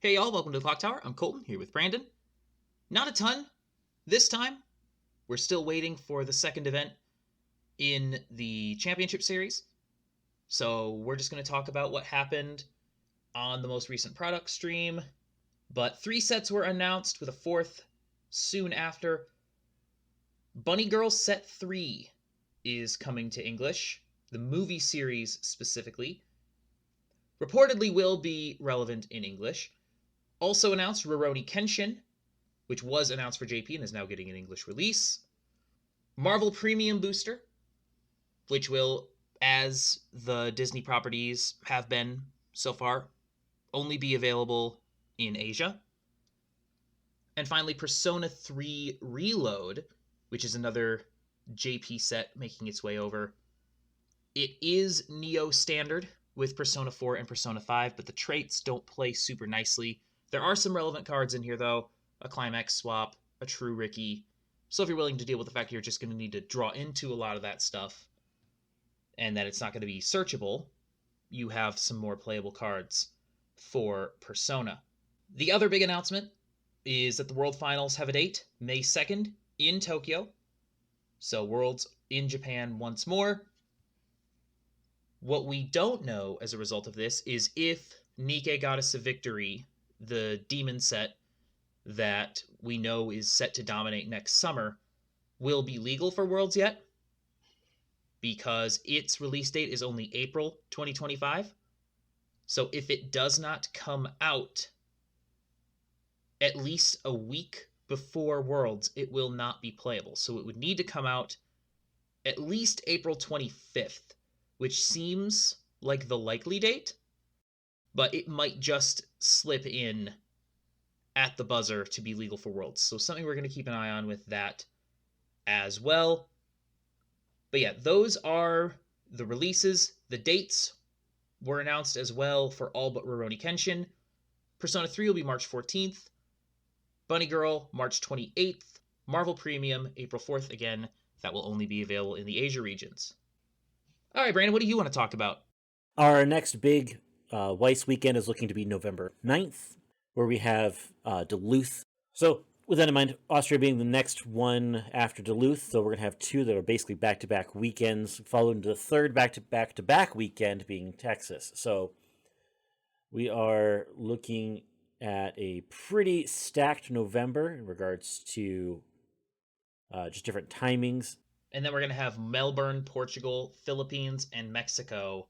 Hey y'all, welcome to the Clock Tower. I'm Colton, here with Brandon. Not a ton this time. We're still waiting for the second event in the Championship Series. So we're just going to talk about what happened on the most recent product stream. But 3 sets were announced with a 4th soon after. Bunny Girl Set 3 is coming to English. The movie series specifically. Reportedly will be relevant in English. Also announced Rurouni Kenshin, which was announced for JP and is now getting an English release. Marvel Premium Booster, which will, as the Disney properties have been so far, only be available in Asia. And finally, Persona 3 Reload, which is another JP set making its way over. It is Neo Standard with Persona 4 and Persona 5, but the traits don't play super nicely. There are some relevant cards in here, though. A Climax Swap, a True Ricky. So if you're willing to deal with the fact you're just going to need to draw into a lot of that stuff, and that it's not going to be searchable, you have some more playable cards for Persona. The other big announcement is that the World Finals have a date, May 2nd, in Tokyo. So Worlds in Japan once more. What we don't know as a result of this is if Nike Goddess of Victory, the demon set that we know is set to dominate next summer, will be legal for Worlds yet, because its release date is only April 2025. So if it does not come out at least a week before Worlds, it will not be playable. So it would need to come out at least April 25th, which seems like the likely date, but it might just slip in at the buzzer to be legal for Worlds. So something we're going to keep an eye on with that as well. But yeah, those are the releases. The dates were announced as well for all but Rurouni Kenshin. Persona 3 will be March 14th. Bunny Girl, March 28th. Marvel Premium, April 4th again. That will only be available in the Asia regions. All right, Brandon, what do you want to talk about? Our next big Weiss weekend is looking to be November 9th, where we have Duluth. So with that in mind, Austria being the next one after Duluth, so we're going to have 2 that are basically back-to-back weekends, followed into the third back-to-back weekend being Texas. So we are looking at a pretty stacked November in regards to just different timings. And then we're going to have Melbourne, Portugal, Philippines, and Mexico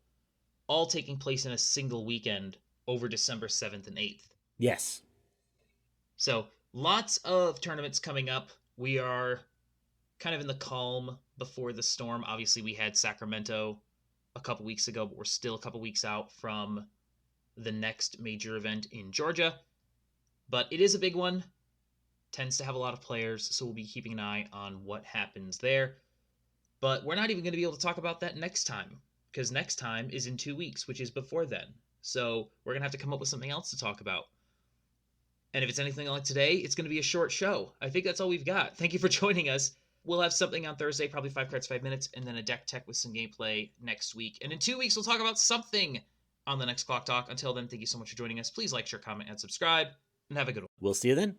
all taking place in a single weekend over December 7th and 8th. Yes. So lots of tournaments coming up. We are kind of in the calm before the storm. Obviously, we had Sacramento a couple weeks ago, but we're still a couple weeks out from the next major event in Georgia. But it is a big one. Tends to have a lot of players, so we'll be keeping an eye on what happens there. But we're not even going to be able to talk about that next time, because next time is in 2 weeks, which is before then. So we're going to have to come up with something else to talk about. And if it's anything like today, it's going to be a short show. I think that's all we've got. Thank you for joining us. We'll have something on Thursday, probably 5 cards, 5 minutes, and then a deck tech with some gameplay next week. And in 2 weeks, we'll talk about something on the next Clock Talk. Until then, thank you so much for joining us. Please like, share, comment, and subscribe, and have a good one. We'll see you then.